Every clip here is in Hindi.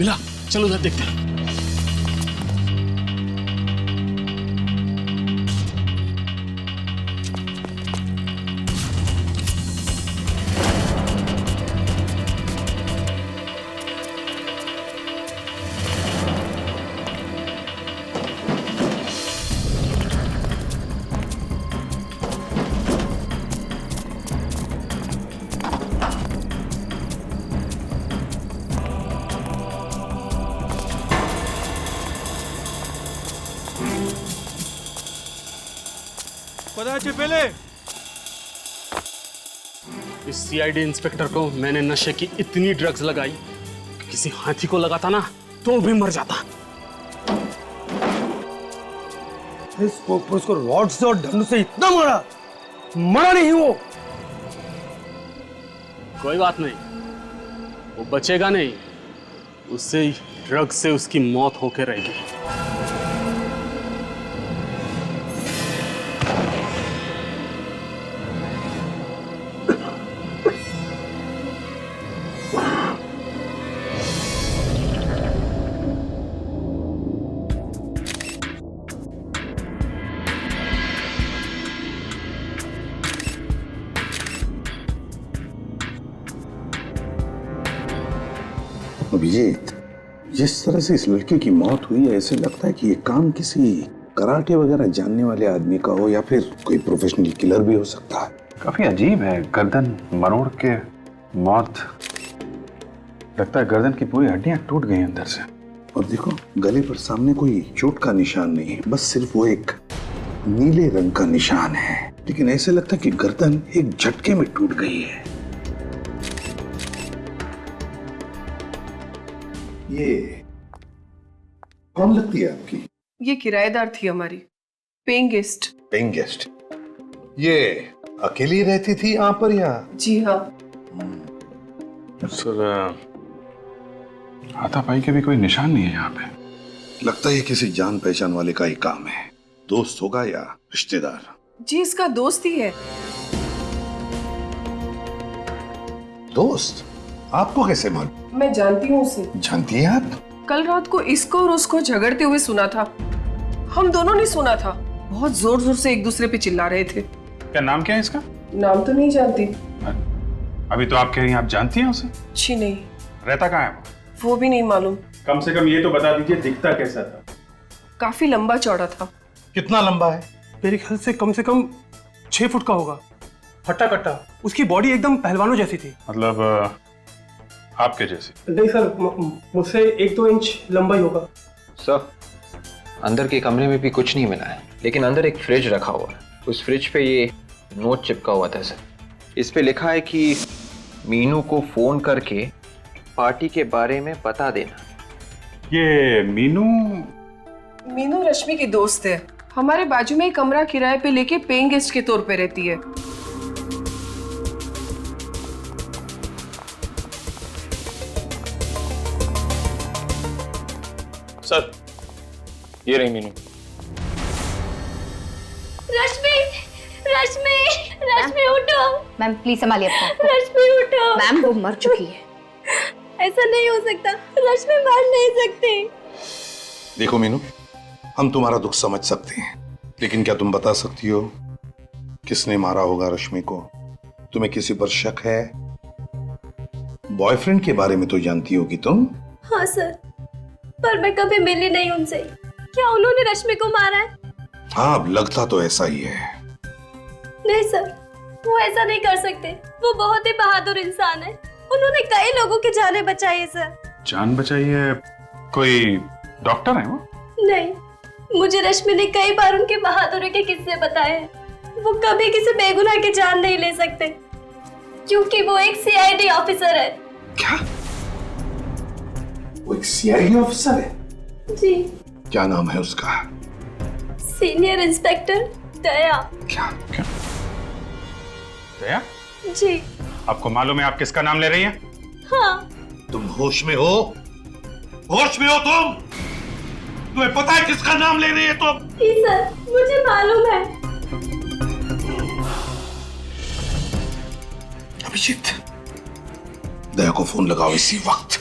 मिला, चलो उधर देखते हैं। पहले इस सीआईडी इंस्पेक्टर को मैंने नशे की इतनी ड्रग्स लगाई कि किसी हाथी को लगाता ना तो भी मर जाता। उसको रॉड से और डंडों से इतना मारा, मरा नहीं वो। कोई बात नहीं, वो बचेगा नहीं, उससे ड्रग्स से उसकी मौत होके रहेगी। अभिजीत, जिस तरह से इस लड़के की मौत हुई है, ऐसे लगता है कि ये काम किसी कराटे वगैरह जानने वाले आदमी का हो या फिर कोई प्रोफेशनल किलर भी हो सकता है। काफी अजीब है, गर्दन मरोड़ के मौत। लगता है गर्दन की पूरी हड्डियां टूट गई अंदर से। और देखो, गले पर सामने कोई चोट का निशान नहीं है, बस सिर्फ वो एक नीले रंग का निशान है। लेकिन ऐसे लगता है कि गर्दन एक झटके में टूट गई है। ये कौन लगती है आपकी? ये किराएदार थी हमारी, पेइंग गेस्ट। Paying guest? ये अकेली रहती थी यहाँ पर या? जी हाँ। सर, हाथापाई के भी कोई निशान नहीं है यहाँ पे। लगता है किसी जान पहचान वाले का ही काम है। दोस्त होगा या रिश्तेदार? जी, इसका दोस्त ही है। दोस्त? आपको कैसे मालूम? मैं जानती हूँ उसे। जानती हैं आप? कल रात को इसको और उसको झगड़ते हुए सुना था। हम दोनों ने सुना था। बहुत जोर जोर से एक दूसरे पे चिल्ला रहे थे। क्या नाम क्या है इसका? नाम तो नहीं जानती। अभी तो आप कह रही हैं आप जानती हैं उसे? जी नहीं। रहता कहाँ है वो भी नहीं मालूम। कम से कम ये तो बता दीजिए, दिखता कैसा था? काफी लंबा चौड़ा था। कितना लंबा है? मेरे ख्याल से कम 6 फुट का होगा। हट्टा कट्टा, उसकी बॉडी एकदम पहलवानों जैसी थी। मतलब आपके जैसी? नहीं सर, मुझसे 1-2 इंच लंबा ही होगा। सर, अंदर के कमरे में भी कुछ नहीं मिला है, लेकिन अंदर एक फ्रिज रखा हुआ है। उस फ्रिज पे ये नोट चिपका हुआ था सर। इस पे लिखा है कि मीनू को फोन करके पार्टी के बारे में बता देना। ये मीनू रश्मि की दोस्त है। हमारे बाजू में एक कमरा किराए पे लेके पेइंग गेस्ट के तौर पे रहती है। सर, ये रही मीनू। रश्मि, रश्मि, रश्मि उठो। मैम प्लीज संभालिए अपना आप को। रश्मि उठो। मैम वो मर चुकी है। ऐसा नहीं हो सकता, रश्मि मर नहीं सकती। देखो मीनू, हम तुम्हारा दुख समझ सकते हैं, लेकिन क्या तुम बता सकती हो किसने मारा होगा रश्मि को? तुम्हें किसी पर शक है? बॉयफ्रेंड के बारे में तो जानती होगी तुम। हाँ सर, पर मैं कभी मिली नहीं उनसे। क्या उन्होंने रश्मि को मारा है? हाँ, अब लगता तो ऐसा ही है। नहीं सर, वो ऐसा नहीं कर सकते। वो बहुत ही बहादुर इंसान है। उन्होंने कई लोगों की जानें बचाई है सर। जान बचाई है? कोई डॉक्टर है वो? नहीं, मुझे रश्मि ने कई बार उनके बहादुरी के किस्से बताए हैं। वो कभी किसी बेगुनाह की जान नहीं ले सकते, क्योंकि वो एक सीआईडी ऑफिसर है। क्या? वो एक सीआईडी ऑफिसर है? जी। क्या नाम है उसका? सीनियर इंस्पेक्टर दया। क्या? दया? जी। आपको मालूम है आप किसका नाम ले रही हैं? हाँ। तुम होश में हो? होश में हो तुम? तुम्हें पता है किसका नाम ले रही है तुम? जी सर, मुझे मालूम है। अभिजीत, दया को फोन लगाओ इसी वक्त।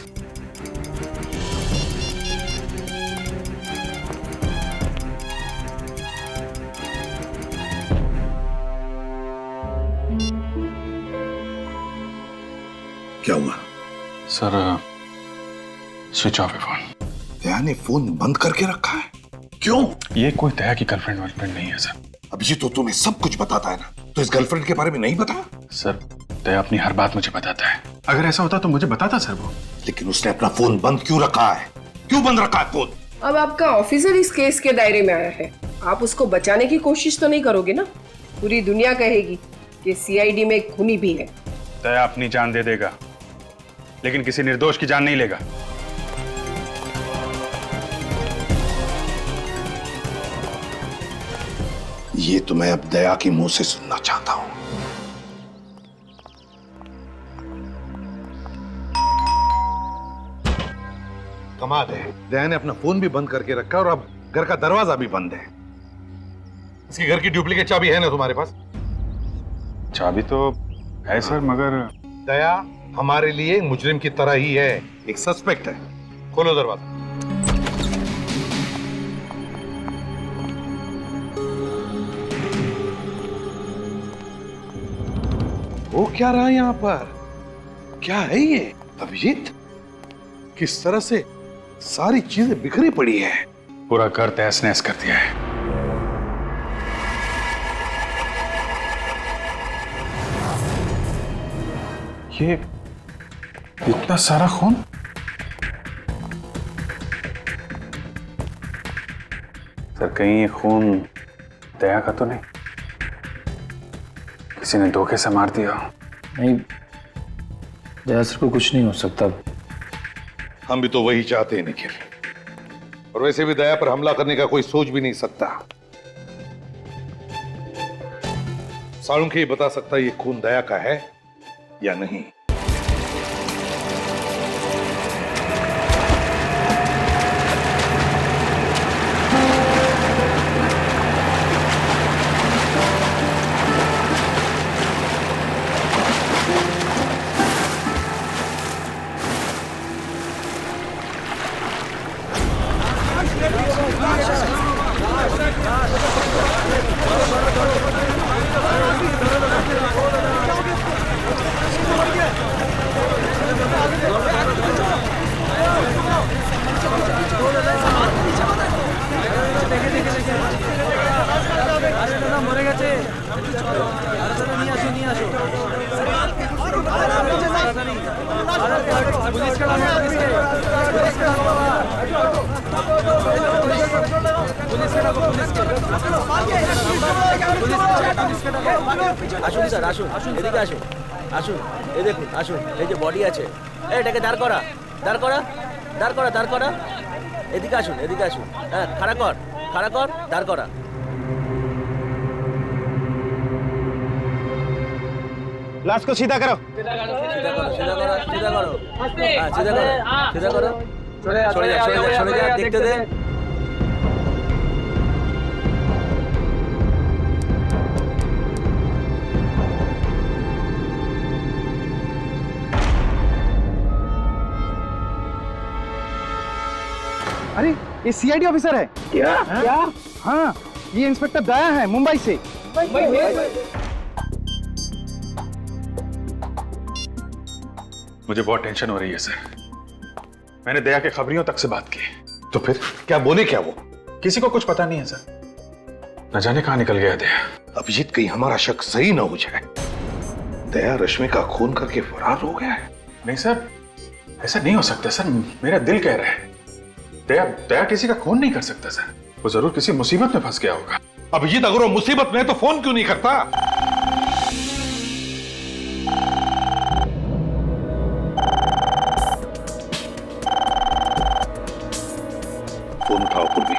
क्या हुआ? सर स्विच ऑफ है फोन। दया ने फोन बंद करके रखा है? क्यों? ये कोई दया की गर्लफ्रेंड वर्लफ्रेंड नहीं है सर। अभिजीत तो तुम्हें सब कुछ बताता है ना, तो इस गर्लफ्रेंड के बारे में नहीं बताया? सर दया अपनी हर बात मुझे बताता है। अगर ऐसा होता तो मुझे बताता सर वो। लेकिन उसने अपना फोन बंद क्यों रखा है? क्यों बंद रखा है फोन? अब आपका ऑफिसर इस केस के दायरे में आया है, आप उसको बचाने की कोशिश तो नहीं करोगे ना? पूरी दुनिया कहेगी कि सीआईडी में एक खूनी भी है। दया अपनी जान दे देगा, लेकिन किसी निर्दोष की जान नहीं लेगा। ये तो मैं अब दया के मुंह से सुनना चाहता हूं। कमाल है, दया ने अपना फोन भी बंद करके रखा और अब घर का दरवाजा भी बंद है। इसके घर की डुप्लीकेट चाबी है ना तुम्हारे पास? चाबी तो है सर, मगर दया हमारे लिए मुजरिम की तरह ही है, एक सस्पेक्ट है। खोलो दरवाजा। वो क्या रहा यहाँ पर? क्या है ये अभिजीत? किस तरह से सारी चीजें बिखरी पड़ी है। पूरा घर तहस नहस कर दिया है। ये इतना सारा खून? सर कहीं ये खून दया का तो नहीं? किसी ने धोखे से मार दिया? नहीं, दया सर को कुछ नहीं हो सकता। हम भी तो वही चाहते हैं निखिल, और वैसे भी दया पर हमला करने का कोई सोच भी नहीं सकता। साळुंखे ही बता सकता है ये खून दया का है या नहीं। আসুন স্যার, আসুন এদিকে আসুন, আসুন এই দেখুন, আসুন এই যে বডি আছে, এটাকে দাঁড় করা, দাঁড় করা, দাঁড় করা, দাঁড় করা, এদিকে আসুন, এদিকে আসুন, হ্যাঁ খাড়া কর, খাড়া কর, দাঁড় করা। लाश को सीधा करो। सीधा करो, सीधा करो, सीधा करो, सीधा करो, हाँ सीधा करो, सीधा करो, সরে যা, সরে যা, সরে যা, দেখতে দে। अरे ये सीआईडी ऑफिसर है क्या? हाँ, ये इंस्पेक्टर दया है, मुंबई से। मुझे बहुत टेंशन हो रही है सर। मैंने दया के खबरियों तक से बात की। तो फिर क्या बोले? क्या वो? किसी को कुछ पता नहीं है सर। न जाने कहां निकल गया दया। अभिजीत कहीं हमारा शक सही ना हो जाए, दया रश्मि का खून करके फरार हो गया है। नहीं सर, ऐसा नहीं हो सकता सर। मेरा दिल कह रहा है दया दया किसी का खून नहीं कर सकता सर। वो जरूर किसी मुसीबत में फंस गया होगा। अभिजीत अगर वो मुसीबत में है तो फोन क्यों नहीं करता? फोन उठाओ पूर्वी।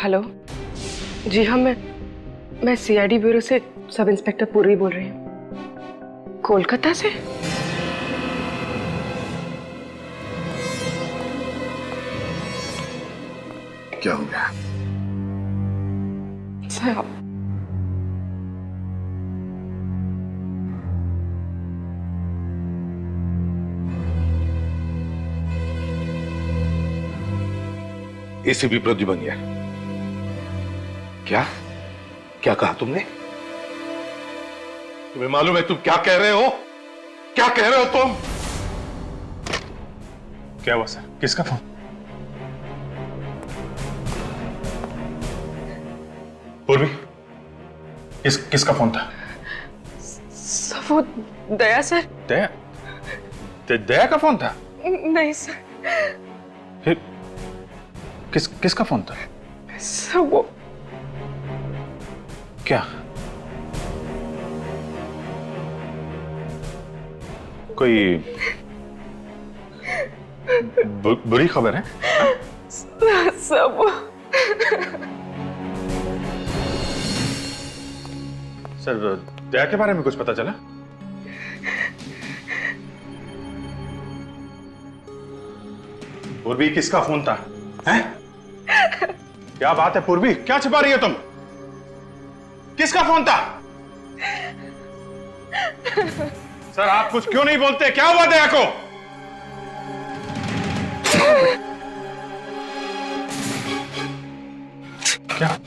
हेलो जी हाँ, मैं सीआईडी ब्यूरो से सब इंस्पेक्टर पूर्वी बोल रही हूँ। कोलकाता से? क्या हो गया? साहब एसीपी प्रद्युमन, क्या क्या कहा तुमने? तुम्हें मालूम है तुम क्या कह रहे हो? क्या कह रहे हो तुम? क्या हुआ सर? किसका फोन? पूर्वी, किसका फोन था? सब वो दया सर। दया? दया का फोन था? नहीं सर। फिर किसका फोन था? सब वो क्या? कोई बुरी खबर है? सब वो सर, दया के बारे में कुछ पता चला? पूर्वी, किसका फोन था? हैं? क्या बात है पूर्वी, क्या छिपा रही हो तुम? किसका फोन था? सर, आप कुछ क्यों नहीं बोलते? क्या हुआ दया को? क्या?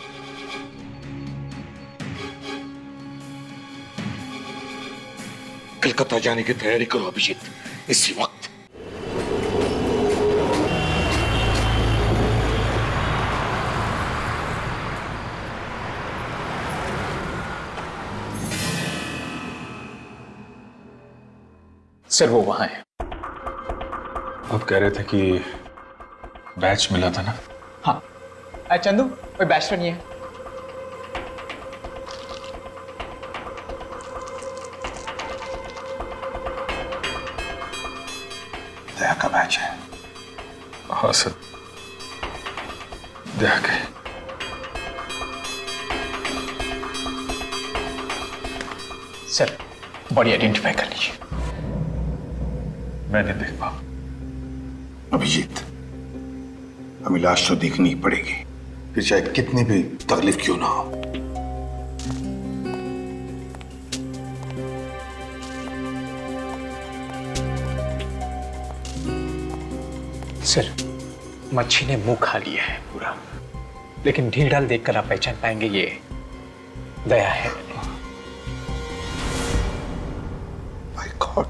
कलकत्ता जाने की तैयारी करो अभिजीत, इसी वक्त। सर वो वहां है। आप कह रहे थे कि बैच मिला था ना? हाँ चंदू, कोई बैच तो नहीं है। दया का बैच है। हाँ सर, दया के। सर, बॉडी आइडेंटिफाई कर लीजिए। मैं नहीं देख पाऊं। अभिजीत, हमें लाश तो देखनी ही पड़ेगी, फिर चाहे कितनी भी तकलीफ क्यों ना हो। सर, मच्छी ने मुंह खा लिया है पूरा, लेकिन ढील ढाल देखकर आप पहचान पाएंगे ये दया है। माय गॉड,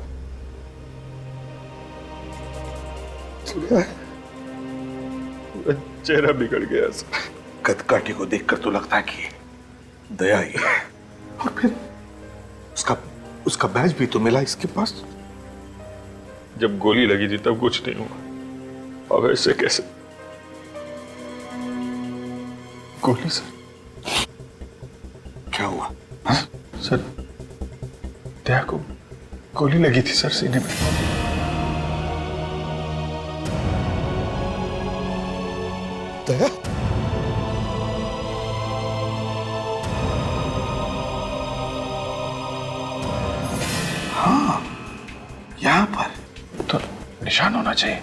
चेहरा बिगड़ गया सर। कदकाठी को देखकर तो लगता है कि दया ही है, और फिर उसका बैज भी तो मिला इसके पास। जब गोली लगी थी तब कुछ नहीं हुआ, अब ऐसे कैसे? गोली सर? क्या हुआ? हाँ? सर, दया को गोली लगी थी सर, सीने में। दया? हाँ, यहां पर तो निशान होना चाहिए।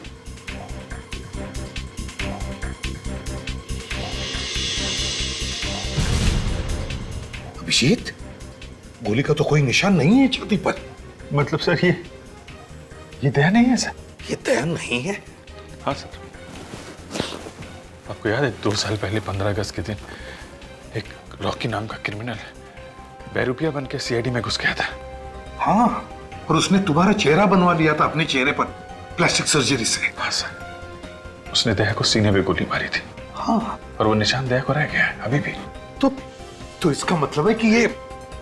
अभिजीत, गोली का तो कोई निशान नहीं है छाती पर। मतलब सर, ये दया नहीं है सर? ये दया नहीं है? हाँ सर। आपको याद है 2 साल पहले 15 अगस्त के दिन एक रॉकी नाम का क्रिमिनल बेरुपिया बन के सीआईडी में घुस गया था? हाँ, और उसने तुम्हारा चेहरा बनवा लिया था अपने चेहरे पर प्लास्टिक सर्जरी से। हाँ सर, उसने दया को सीने में गोली मारी थी। हाँ, और वो निशान दया को रह गया है अभी भी। तो इसका मतलब है कि ये...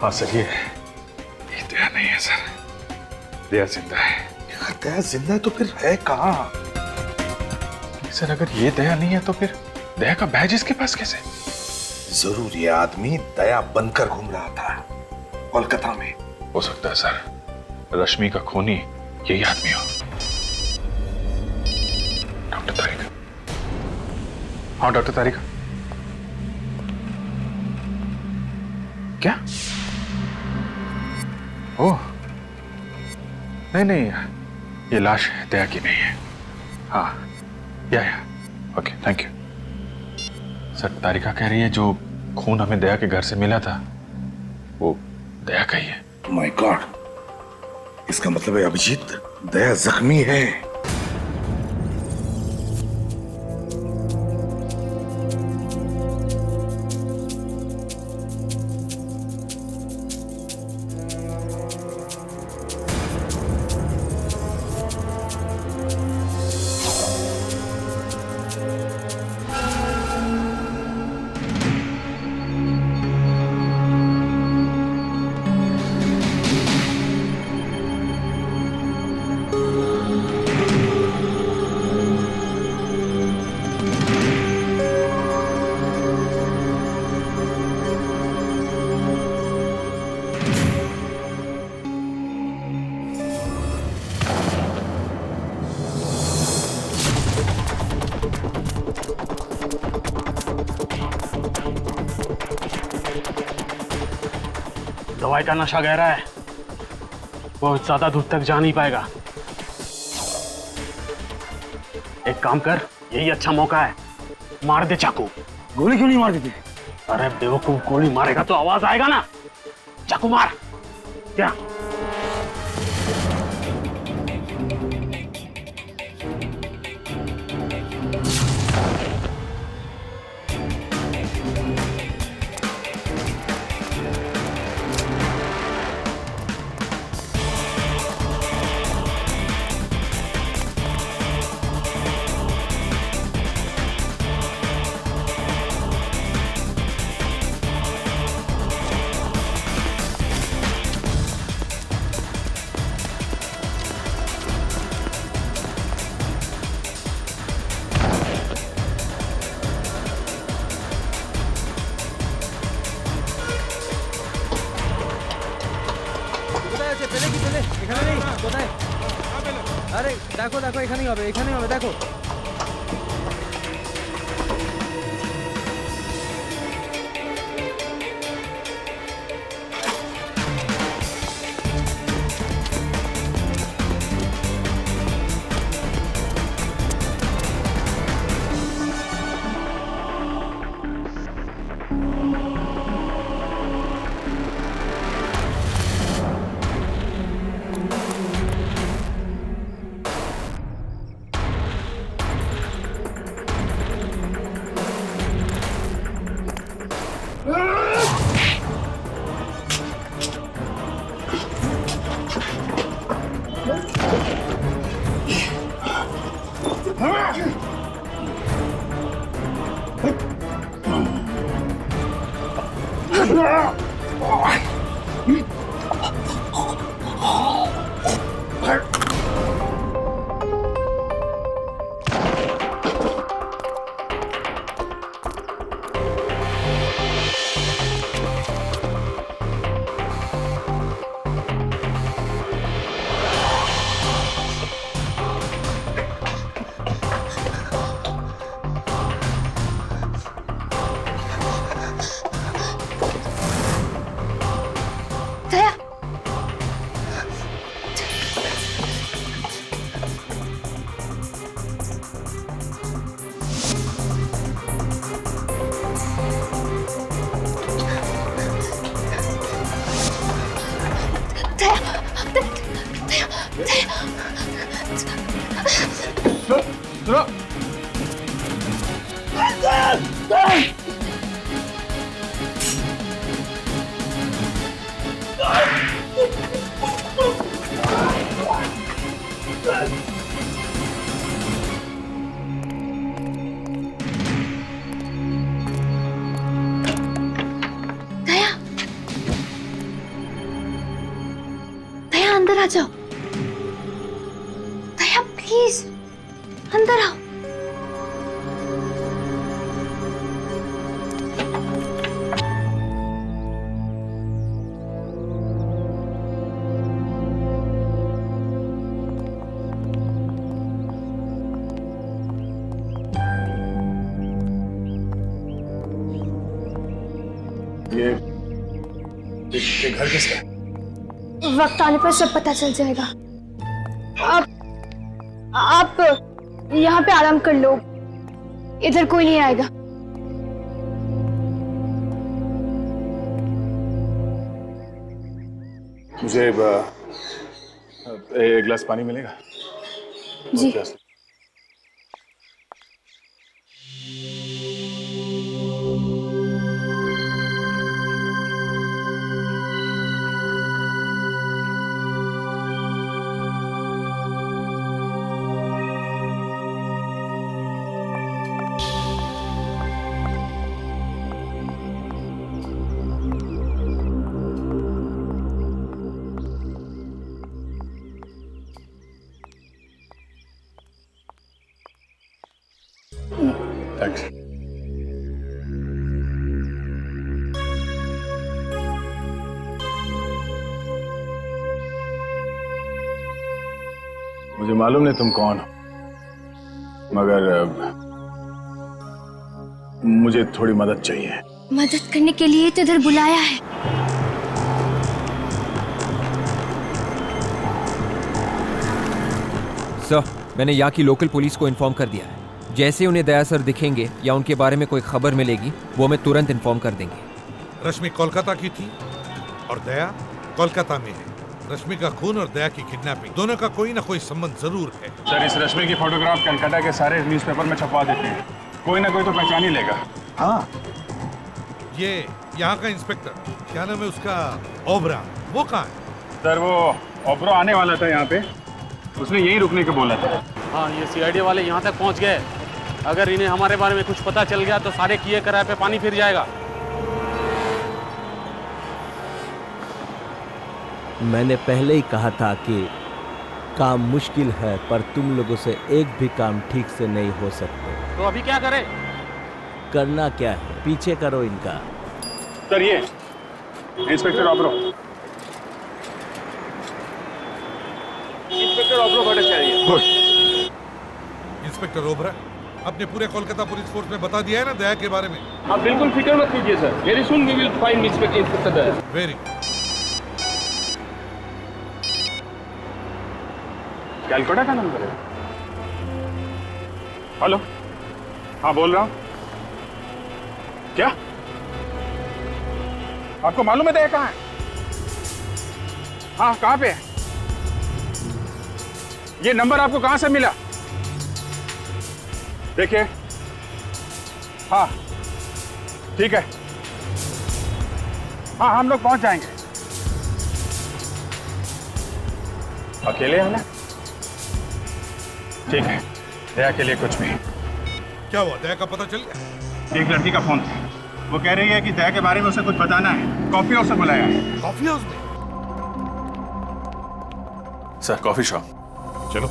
हाँ सर, ये दया नहीं है सर, दया जिंदा है। यार, दया जिंदा है तो फिर है कहाँ? सर, अगर ये दया नहीं है तो फिर दया का बैज इसके पास कैसे? जरूर ये आदमी दया बनकर घूम रहा था कोलकाता में। हो सकता है सर, रश्मि का खूनी यही आदमी हो। डॉक्टर तारिका। हाँ डॉक्टर तारिका। क्या? ओह नहीं, ये लाश दया की नहीं है। हाँ, या ओके, थैंक यू सर। तारिका कह रही है जो खून हमें दया के घर से मिला था वो दया का ही है। माय गॉड, इसका मतलब है अभिजीत, दया जख्मी है। दवाई का नशा गहरा है, बहुत ज्यादा दूर तक जा नहीं पाएगा। एक काम कर, यही अच्छा मौका है, मार दे चाकू। गोली क्यों नहीं मार देते? अरे बेवकूफ, गोली मारेगा तो आवाज आएगा ना। चाकू मार। क्या? আরে দেখো দেখো, এখানেই হবে, এখানেই হবে, দেখো। अंदर आ जाओ। दया प्लीज अंदर आओ। ये घर किसका है? वक्त आने पर सब पता चल जाएगा। आप यहाँ पे आराम कर लो, इधर कोई नहीं आएगा। मुझे एक गिलास पानी मिलेगा? जी। थैंक्स। मुझे मालूम नहीं तुम कौन हो, मगर मुझे थोड़ी मदद चाहिए। मदद करने के लिए तो इधर बुलाया है। सर, मैंने यहाँ की लोकल पुलिस को इन्फॉर्म कर दिया है। जैसे उन्हें दया सर दिखेंगे या उनके बारे में कोई खबर मिलेगी, वो हमें तुरंत इन्फॉर्म कर देंगे। रश्मि कोलकाता की थी और दया कोलकाता में है। रश्मि का खून और दया की किडनैपिंग, दोनों का कोई ना कोई संबंध जरूर है। सर, इस रश्मि की फोटोग्राफ कलकत्ता के सारे न्यूज़पेपर में छपवा देते हैं, कोई ना कोई तो पहचान ही लेगा। हाँ, ये यहाँ का इंस्पेक्टर, क्या नाम है उसका, ओबरा, वो कहाँ है? सर, वो ओबरो आने वाला था यहाँ पे, उसने यहीं रुकने को बोला था। हाँ, ये सीआईडी वाले यहाँ तक पहुँच गए। अगर इन्हें हमारे बारे में कुछ पता चल गया तो सारे किए कराए पे पानी फिर जाएगा। मैंने पहले ही कहा था कि काम मुश्किल है, पर तुम लोगों से एक भी काम ठीक से नहीं हो सकते। तो अभी क्या करें? करना क्या है, पीछे करो इनका। सर, ये इंस्पेक्टर ओबरो। इंस्पेक्टर ओबरो को अरेस्ट करिए। गुड। इंस्पेक्टर ओबरा, अपने पूरे कोलकाता पुलिस फोर्स में बता दिया है ना दया के बारे में? आप बिल्कुल फिक्र मत कीजिए sir, very soon we will find inspector Daya. Very. Calcutta का नंबर है। हेलो, हाँ बोल रहा हूँ। क्या आपको मालूम है दया कहाँ है? हाँ, कहाँ पे है? ये नंबर आपको कहाँ से मिला? देखिए, हाँ ठीक है, हाँ हम लोग पहुंच जाएंगे। अकेले हैं ना? ठीक है, दया के लिए कुछ भी। क्या हुआ, दया का पता चल गया? एक लड़की का फोन था, वो कह रही है कि दया के बारे में उसे कुछ बताना है, कॉफी हाउस से बुलाया है। कॉफी हाउस में? Sir, coffee shop. चलो।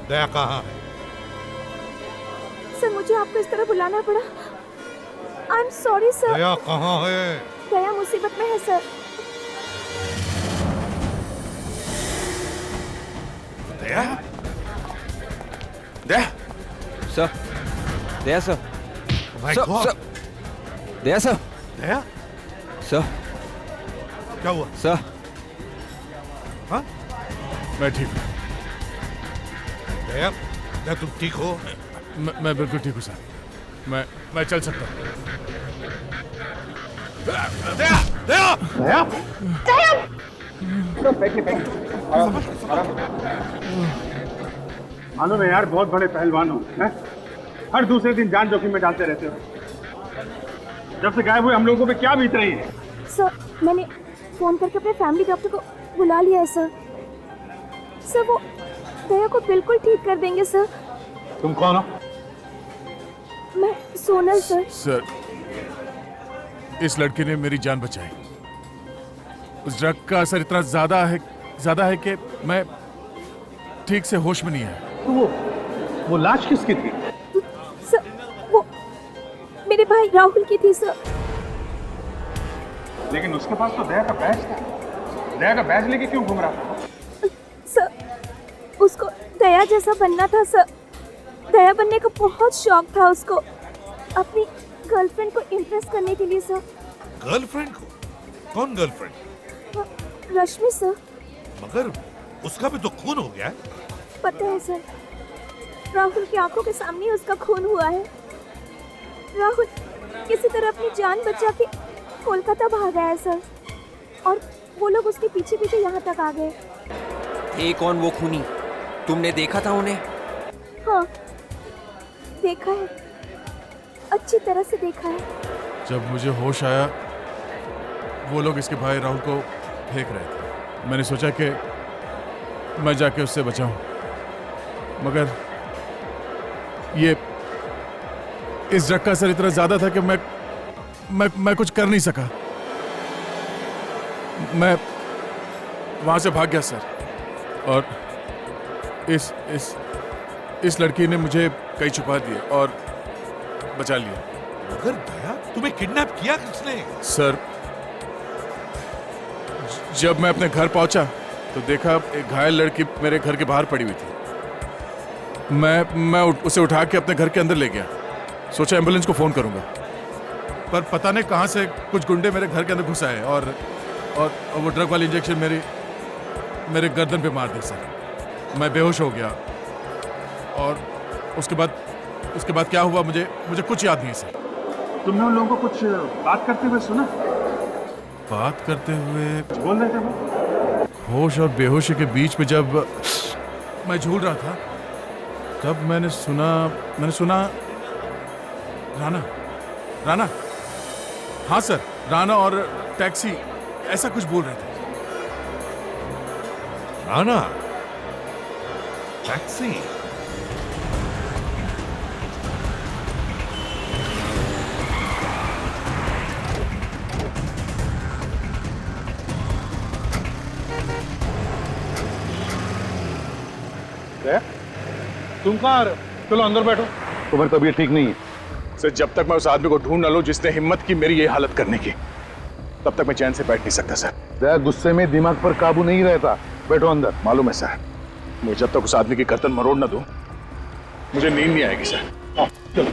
दया कहाँ है? सर, मुझे आपको इस तरह बुलाना पड़ा। I am sorry sir. Daya कहाँ है? दया मुसीबत में है sir. Daya? Daya? Sir, Daya sir. My sir, God. Sir, Daya sir. Daya? Sir, क्या हुआ? सर। हाँ? मैं ठीक हूँ। दया, दया तुम ठीक हो? मैं बिल्कुल ठीक हूँ सर, मैं चल सकता हूँ। दया! दया! दया? मालूम है यार, बहुत बड़े पहलवान हो, हैं? हर दूसरे दिन जान जोखिम में डालते रहते हो। जब से गायब हुए हम लोगों पे क्या बीत रही है? सर, मैंने फोन करके अपने फैमिली डॉक्टर को बुला लिया है सर। सर, वो दया को बिल्कुल ठीक कर देंगे सर। तुम कौन हो? मैं सोनल सर। सर, इस लड़के ने मेरी जान बचाई। उस ड्रग का असर इतना ज्यादा है कि मैं ठीक से होश में नहीं है। तो वो लाश किसकी थी? सर, वो मेरे भाई राहुल की थी सर। लेकिन उसके पास तो दया का बैज था। दया का बैज लेके क्यों घूम रहा था? सर, उसको दया जैसा बनना था सर। दया बनने का बहुत शौक था उसको, अपनी गर्लफ्रेंड को इम्प्रेस करने के लिए सर। गर्लफ्रेंड को? कौन गर्लफ्रेंड? रश्मि सर। मगर उसका भी तो खून हो गया है। पता है सर, राहुल की आंखों के सामने ही उसका खून हुआ है। राहुल किसी तरह अपनी जान बचा के कोलकाता भागा है सर, और वो लोग उसके पीछे पीछे यहाँ तक आ गए। ये कौन वो खूनी? तुमने देखा था उन्हें? हाँ, देखा है, अच्छी तरह से देखा है। जब मुझे होश आया वो लोग इसके भाई राहुल को फेंक रहे थे। मैंने सोचा कि मैं जाके उससे बचाऊं, मगर ये इस ड्रग का असर इतना ज्यादा था कि मैं कुछ कर नहीं सका। मैं वहां से भाग गया सर, और इस लड़की ने मुझे कहीं छुपा दिया और बचा लिया। मगर दया, तुम्हें किडनैप किया किसने? सर, जब मैं अपने घर पहुंचा तो देखा एक घायल लड़की मेरे घर के बाहर पड़ी हुई थी। मैं उसे उठा के अपने घर के अंदर ले गया। सोचा एम्बुलेंस को फोन करूंगा, पर पता नहीं कहां से कुछ गुंडे मेरे घर के अंदर घुस आए और वो ड्रग वाली इंजेक्शन मेरे गर्दन पे मार दी सर। मैं बेहोश हो गया, और उसके बाद क्या हुआ मुझे कुछ याद नहीं सर। तुमने उन लोगों को कुछ बात करते हुए सुना? बात करते हुए बोल रहे थे वो? होश और बेहोशी के बीच में जब मैं झूल रहा था, तब मैंने सुना राना, हाँ सर, राना और टैक्सी ऐसा कुछ बोल रहे थे। राना, टैक्सी। तुम कहाँ आ रहे हो? चलो अंदर बैठो। तुम्हारी तबीयत ठीक नहीं है सर। जब तक मैं उस आदमी को ढूंढ न लूं जिसने हिम्मत की मेरी ये हालत करने की, तब तक मैं चैन से बैठ नहीं सकता सर। दया, गुस्से में दिमाग पर काबू नहीं रहता। बैठो अंदर। मालूम है सर, मैं जब तक उस आदमी की गर्दन मरोड़ न दूं, मुझे नींद नहीं आएगी सर। चलो।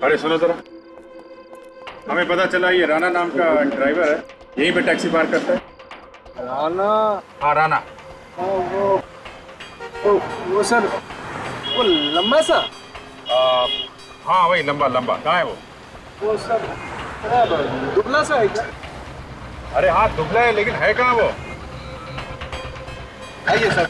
अरे सुनो जरा, हमें पता चला ये राना नाम का ड्राइवर है, यहीं पे टैक्सी पार्क करता है। राना? हाँ राना। वो सर, वो लंबा सा? हाँ वही लंबा। कहाँ है वो सर दुबला सा है क्या? अरे हाँ दुबला है, लेकिन है कहाँ वो? आइए सर।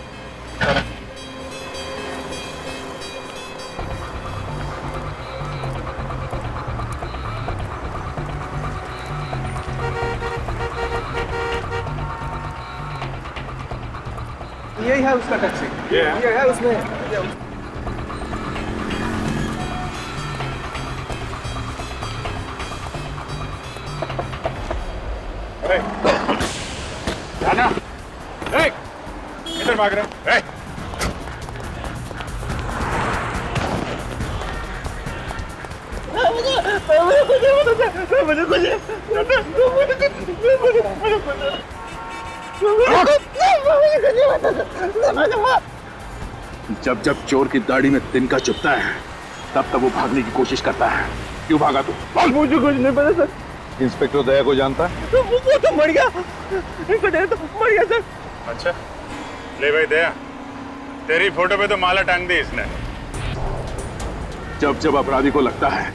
यही है उसका टैक्सी। ये है उसमें। राना, किधर भाग रहे हैं? जब जब चोर की दाढ़ी में तिनका चुभता है, तब तब वो भागने की कोशिश करता है। क्यों भागा तू? मुझे कुछ नहीं पता सर। इंस्पेक्टर दया को जानता है? वो तो मर गया। इंस्पेक्टर तो मर गया सर। अच्छा, ले भाई दया, तेरी फोटो पे तो माला टांग दी इसने। जब जब अपराधी को लगता है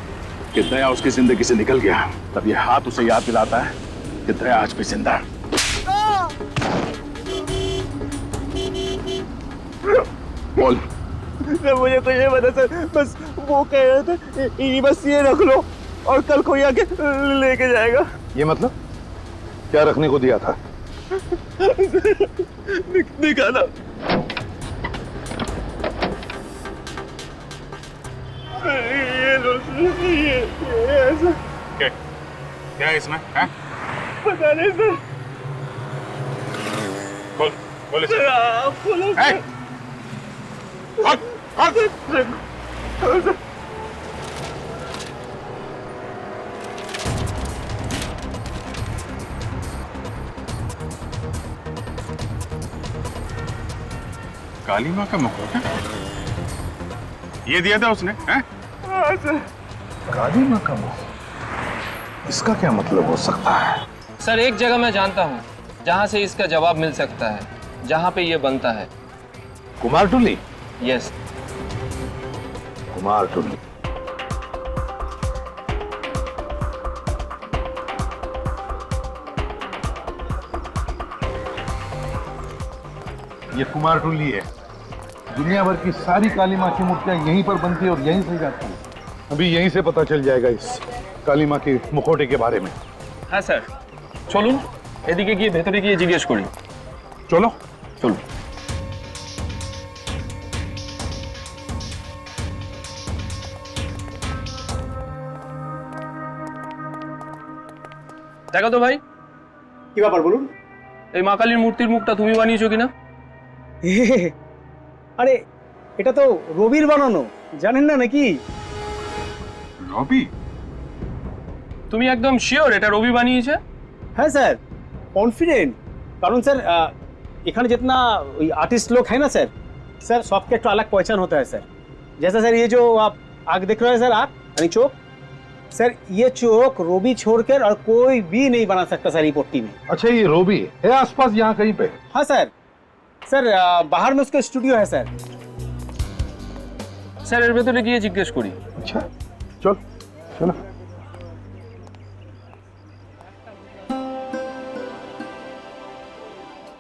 कि दया उसकी जिंदगी से निकल गया, तब ये हाथ उसे याद दिलाता है कि दया आज भी जिंदा है। बोल। सर मुझे कुछ नहीं पता सर, बस वो कह रहे थे बस ये रख लो और कल कोई आके लेके जाएगा। ये मतलब क्या रखने को दिया था? निकाला। ये लो, ये ऐसा। क्या है इसमें? है? पता नहीं सर। बोल सर, आप बोलो सर। काली माँ का मुकुट है? ये दिया था उसने? हैं? काली माँ का मुकुट? इसका क्या मतलब हो सकता है? सर एक जगह मैं जानता हूँ जहाँ से इसका जवाब मिल सकता है, जहाँ पे ये बनता है। कुमारटुली? यस। कुमारटुली। ये कुमारटुली है। दुनिया भर की सारी काली माँ की मूर्तियां यहीं पर बनती है और यहीं से जाती है। अभी यहीं से पता चल जाएगा इस काली माँ के मुखौटे के बारे में। हाँ सर, चलून एदिके गিয়ে ভেতরে গিয়ে জিজ্ঞেস করি। चलो চলুন। দেখো তো ভাই, কি ব্যাপার বলুন? এই মা কালীর মূর্তির মুখটা তুমি বানিয়েছো কিনা? আরে এটা তো রবির বানানো, জানেন না নাকি? रॉबी? তুমি একদম শিওর এটা রবি বানিয়েছে? হ্যাঁ স্যার, कॉन्फिडेंट। कारण सर इखाने जितना आर्टिस्ट लोग हैं ना सर सबके एक अलग पहचान होता है सर। जैसा सर ये जो आप आग देख रहे हैं सर, आग यानी चौक, सर ये चौक रोबी छोड़कर और कोई भी नहीं बना सकता सर ये पट्टी में। अच्छा, ये रोबी है आसपास यहाँ कहीं पे? हाँ सर, बाहर में उसका स्टूडियो है सर। স্যার এর ভেতরে গিয়ে জিজ্ঞেস করি। अच्छा चल चलो।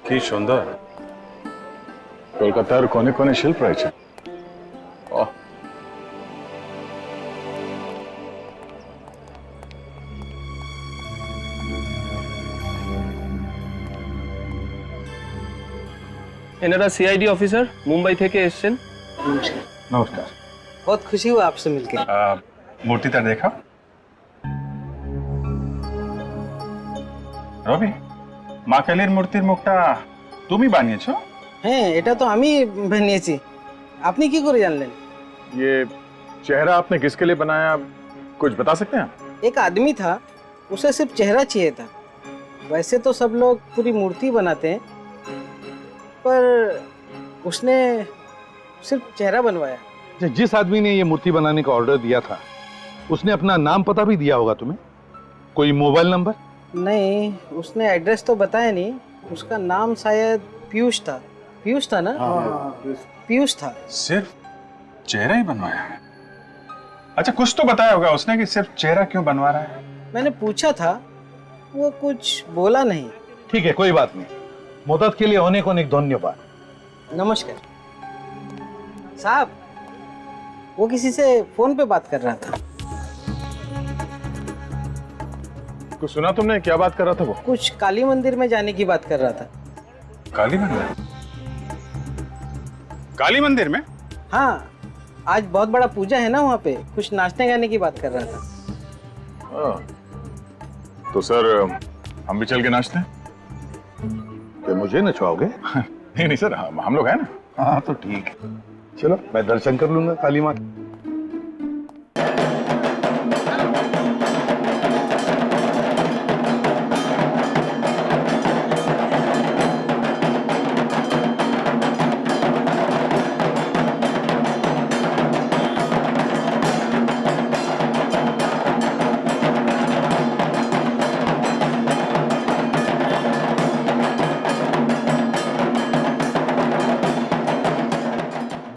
কি সুন্দর কলকাতার কোণে কোণে শিল্প রয়েছে। ওহ, এনারা সিআইডি অফিসার মুম্বাই থেকে এসেছেন। নমস্কার। बहुत खुशी हुआ आपसे मिलकर। মূর্তিটা দেখা। রবি, মা কালীর মূর্তির মুখটা তুমি বানিয়েছো? হ্যাঁ, এটা তো আমি বানিয়েছি। আপনি কি করে জানলেন? ये चेहरा आपने किसके लिए बनाया, कुछ बता सकते हैं? एक आदमी था, उसे सिर्फ चेहरा चाहिए था। वैसे तो सब लोग पूरी मूर्ति बनाते हैं, पर उसने सिर्फ चेहरा बनवाया। जिस आदमी ने ये मूर्ति बनाने का ऑर्डर दिया था उसने अपना नाम पता भी दिया होगा तुम्हें? कोई मोबाइल नंबर? नहीं, उसने एड्रेस तो बताया नहीं। उसका नाम शायद पीयूष था। पीयूष था ना? पीयूष था। सिर्फ चेहरा ही बनवाया है? अच्छा, कुछ तो बताया होगा उसने कि सिर्फ चेहरा क्यों बनवा रहा है? मैंने पूछा था, वो कुछ बोला नहीं। ठीक है, कोई बात नहीं। मदद के लिए अनेक अनेक धन्यवाद। नमस्कार साहब। वो किसी से फोन पे बात कर रहा था। कुछ सुना तुमने? क्या बात कर रहा था वो? कुछ काली मंदिर में जाने की बात कर रहा था। काली मंदिर? काली मंदिर में? हाँ, आज बहुत बड़ा पूजा है ना वहाँ पे, कुछ नाचने गाने की बात कर रहा था। तो सर हम भी चल के नाचते हैं? क्या मुझे नचवाओगे? नहीं नहीं सर, हम लोग हैं ना। हाँ तो ठीक है, चलो मैं दर्शन कर लूंगा काली माँ।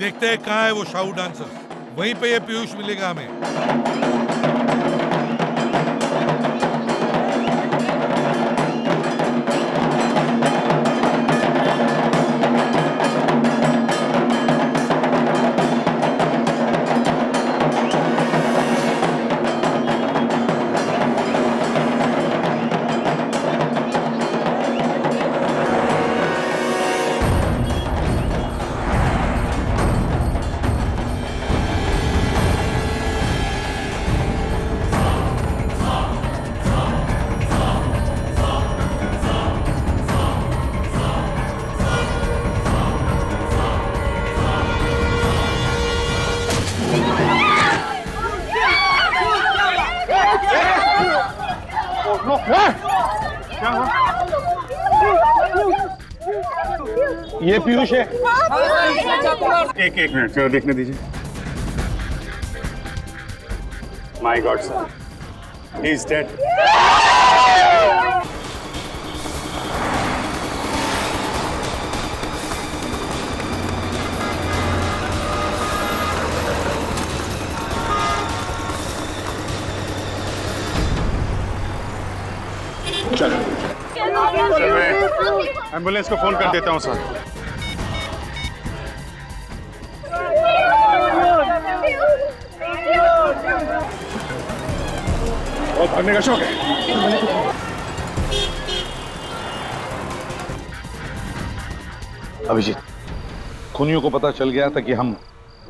देखते हैं कहाँ है वो शाहू डांसर, वहीं पे ये पीयूष मिलेगा हमें। ये पीयूष है। एक मिनट जरा देखने दीजिए। My God sir, He is dead. Ambulance को फोन कर देता हूँ सर। और भागने का शौक है। अभिजीत, खूनियों को पता चल गया था कि हम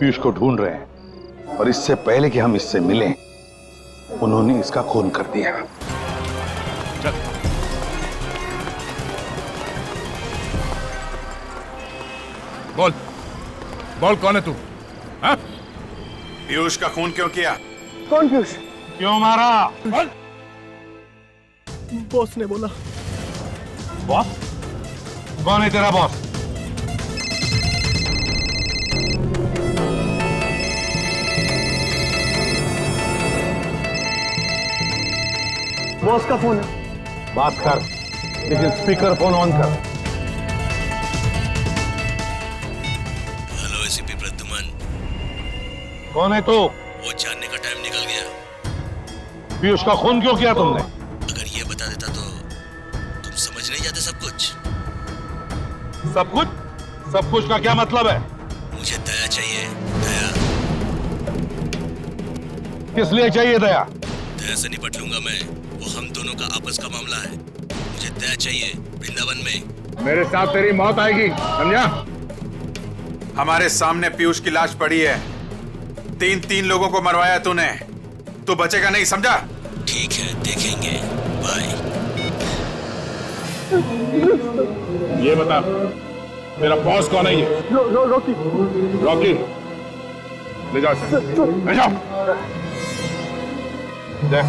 पीयूष को ढूंढ रहे हैं और इससे पहले कि हम इससे मिलें उन्होंने इसका खून कर दिया। बोल बोल, कौन है तू? हाँ? पीयूष का खून क्यों किया? कौन पीयूष? क्यों मारा? बॉस ने बोला। बॉस? कौन है तेरा बॉस? बॉस का फोन है। बात कर, लेकिन स्पीकर फोन ऑन कर। Hello ACP Pradyuman. कौन है तू? वो जानने का टाइम निकल गया। पीयूष का खून क्यों किया तुमने? अगर ये बता देता तो तुम समझ नहीं जाते सब कुछ। सब कुछ? सब कुछ का क्या मतलब है? मुझे दया चाहिए, दया। किस लिए चाहिए दया? दया से निपट लूंगा मैं, वो हम दोनों का आपस का मामला है। मुझे दया चाहिए वृंदावन में। मेरे साथ तेरी मौत आएगी, समझा? हमारे सामने पीयूष की लाश पड़ी है। तीन लोगों को मरवाया तूने, तू बचेगा नहीं, समझा? ठीक है, देखेंगे। बाय। ये बता, मेरा बॉस कौन है? ये रॉकी। रॉकी, ले जाओ इसे, ले जाओ। देख,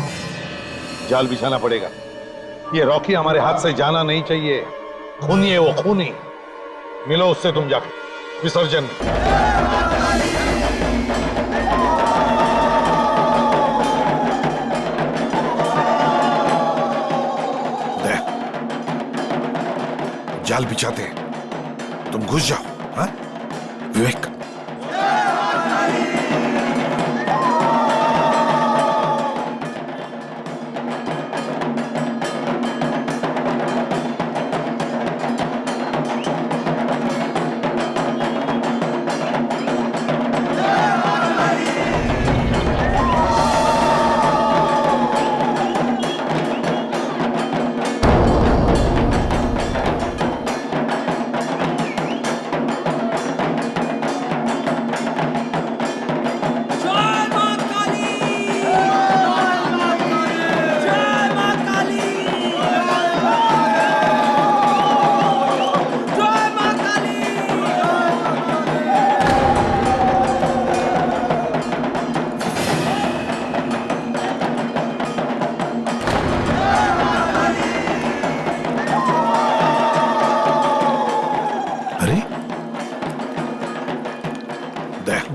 जाल बिछाना पड़ेगा। ये रॉकी हमारे हाथ से जाना नहीं चाहिए। खूनी है वो, खूनी। मिलो उससे तुम जाके विसर्जन। देख, जाल बिछाते हैं, तुम घुस जाओ। हाँ विवेक?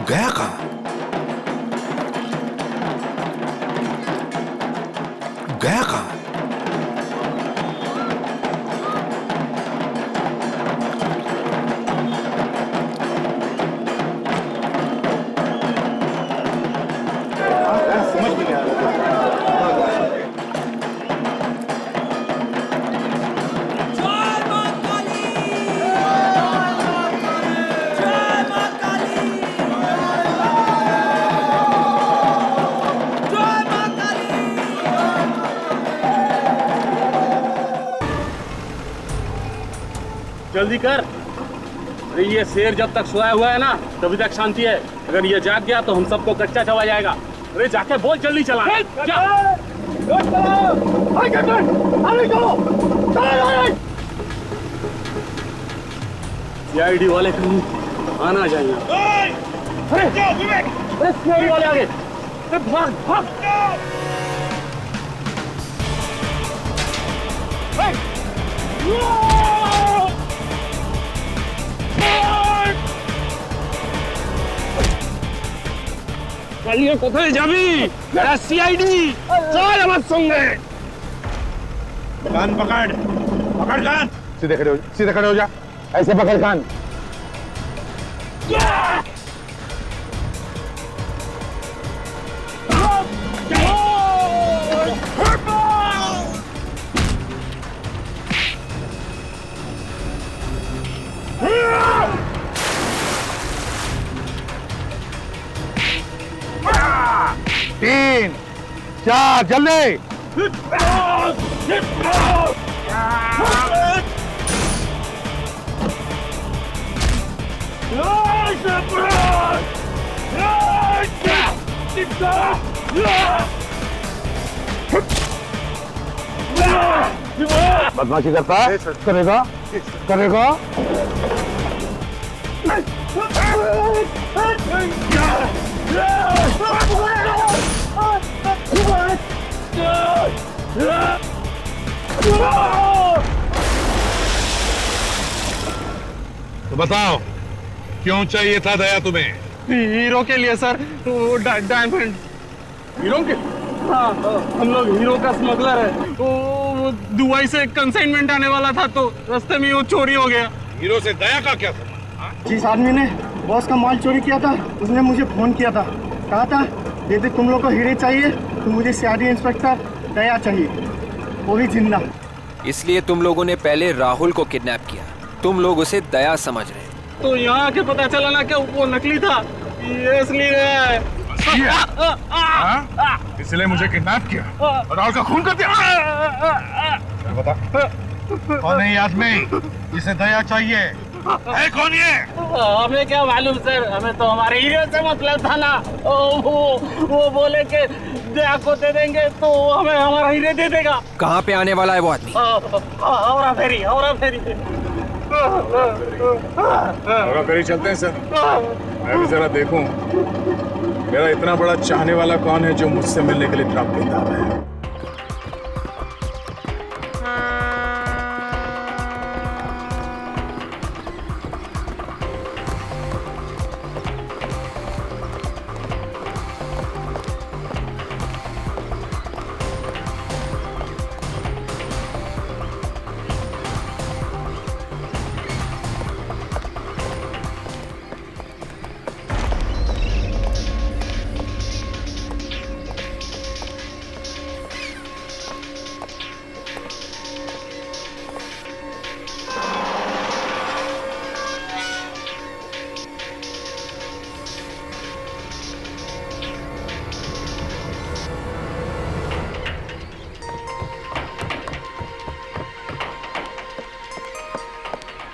गया कहां? गया कहां? समझ में नहीं आ रहा। जल्दी कर। अरे ये शेर जब तक सोया हुआ है ना तभी तक शांति है। अगर ये जाग गया तो हम सबको कच्चा चबा जाएगा। अरे जाके बोल जल्दी चला। सीआईडी वाले कहीं आना चाहिए। अरे सीआईडी वाले आगे। अरे भाग भाग। শালিয়ে কোথায় যাবি? এরা সিআইডি, চল আমার সঙ্গে। कान पकड़, पकड़ कान। सीधे खड़े हो, सीधे खड़े हो जा। ऐसे पकड़ कान। 3, 4, जल्दी। बदमाशी करता है? करेगा? करेगा? तो बताओ क्यों चाहिए था दया तुम्हें? हीरो के लिए सर, वो डायमंड। हीरो के? हाँ, हम लोग हीरो का स्मगलर है। वो दुबई से कंसाइनमेंट आने वाला था तो रास्ते में वो चोरी हो गया। हीरो से दया का क्या संबंध? जिस आदमी ने बॉस का माल चोरी किया था उसने मुझे फोन किया था, कहा था यदि तुम लोग को हीरे चाहिए तो मुझे सीआईडी इंस्पेक्टर दया चाहिए, वो भी जिंदा। इसलिए तुम लोगों ने पहले राहुल को किडनैप किया, तुम लोग उसे दया समझ रहे। तो यहाँ आके पता चला ना कि वो नकली था, ये इसलिए है। इसलिए मुझे किडनैप किया और राहुल का खून कर दिया। बता कौन है ये आदमी जिसे दया चाहिए? है कौन ये? हमें क्या मालूम सर, हमें तो हमारे हीरो से मतलब था ना। वो बोले कि दया को दे देंगे तो हमें हमारा हीरे दे देगा। कहाँ पे आने वाला है वो आदमी? औरा फेरी, औरा फेरी। औरा फेरी चलते हैं सर। मैं भी जरा देखूं मेरा इतना बड़ा चाहने वाला कौन है जो मुझसे मिलने के लिए इतना बेताब है।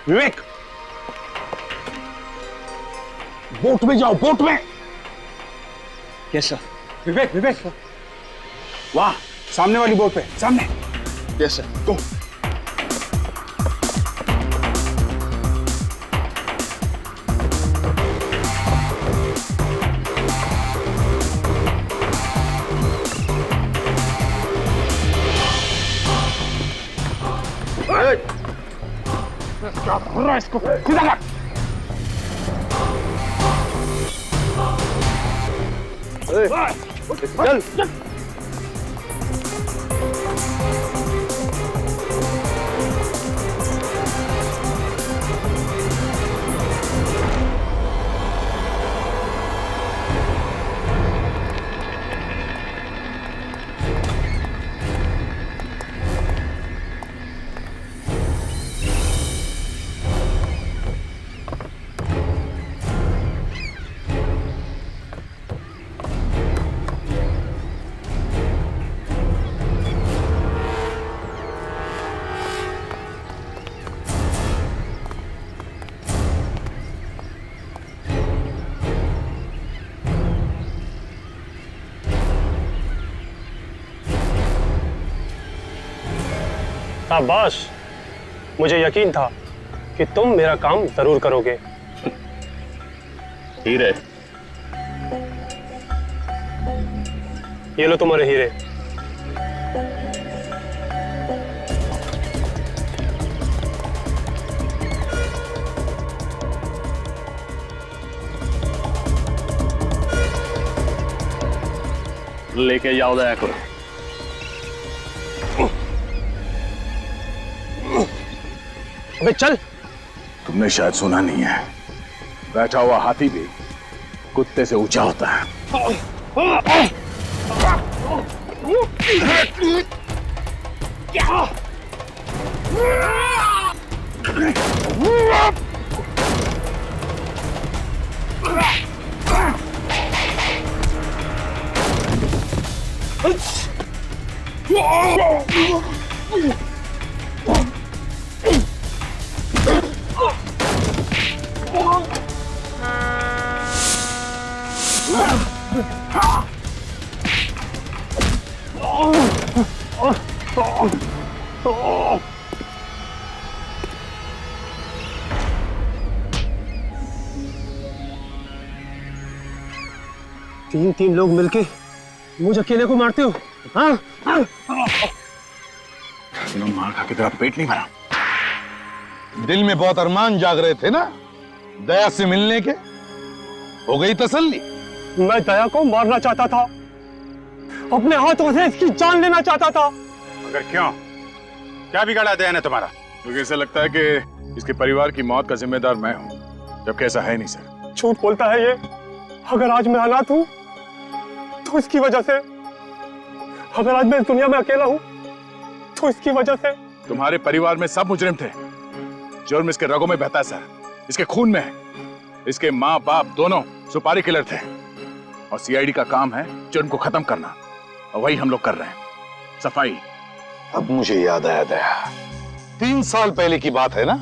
विवेक, बोट में जाओ, बोट में। Yes sir. विवेक, विवेक, वाह, सामने वाली बोट पे, सामने। यस सर, गो। क्या कर रहा है इसको? सीधा कर। चल। शाबाश, मुझे यकीन था कि तुम मेरा काम जरूर करोगे। हीरे, ये लो तुम्हारे हीरे। लेके जाओ दया को। अबे चल। तुमने शायद सुना नहीं है, बैठा हुआ हाथी भी कुत्ते से ऊंचा होता है। तीन लोग मिलके मुझे अकेले को मारते हो? हाँ? मार खा के तेरा पेट नहीं भरा? दिल में बहुत अरमान जाग रहे थे ना दया से मिलने के, हो गई तसल्ली? मैं दया को मारना चाहता था, अपने हाथों से इसकी जान लेना चाहता था। मगर क्यों? क्या बिगाड़ा दया ने तुम्हारा? मुझे ऐसा लगता है कि इसके परिवार की मौत का जिम्मेदार मैं हूं, जबकि ऐसा है नहीं सर। झूठ बोलता है ये। अगर आज मैं अनाथ हूं तो इसकी वजह से, अगर आज मैं इस दुनिया में अकेला हूं तो इसकी वजह से। तुम्हारे परिवार में सब मुजरिम थे। जुर्म इसके रगों में बहता है सर, इसके खून में है। इसके माँ बाप दोनों सुपारी किलर थे और सीआईडी का काम है जुर्म को खत्म करना, और वही हम लोग कर रहे हैं, सफाई। अब मुझे याद आया दया, 3 साल पहले की बात है ना,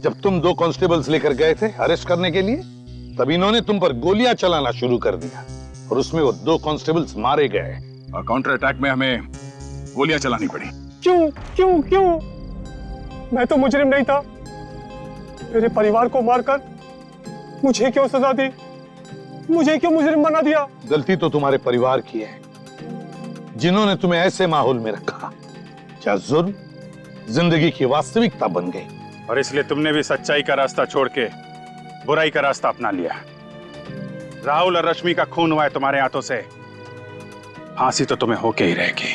जब तुम 2 कांस्टेबल्स लेकर गए थे अरेस्ट करने के लिए, तब इन्होंने तुम पर गोलियां चलाना शुरू कर दिया और उसमें वो 2 कांस्टेबल्स मारे गए और काउंटर अटैक में हमें गोलियां चलानी पड़ी। क्यों क्यों क्यों? मैं तो मुजरिम नहीं था। मेरे परिवार को मारकर मुझे क्यों सजा दी? मुझे क्यों मुजरिम बना दिया? गलती तो तुम्हारे परिवार की है, जिन्होंने तुम्हें ऐसे माहौल में रखा जहाँ जुर्म जिंदगी की वास्तविकता बन गई। और इसलिए तुमने भी सच्चाई का रास्ता छोड़ के बुराई का रास्ता अपना लिया। राहुल और रश्मि का खून हुआ है तुम्हारे हाथों से, फांसी तो तुम्हें होके ही रहेगी।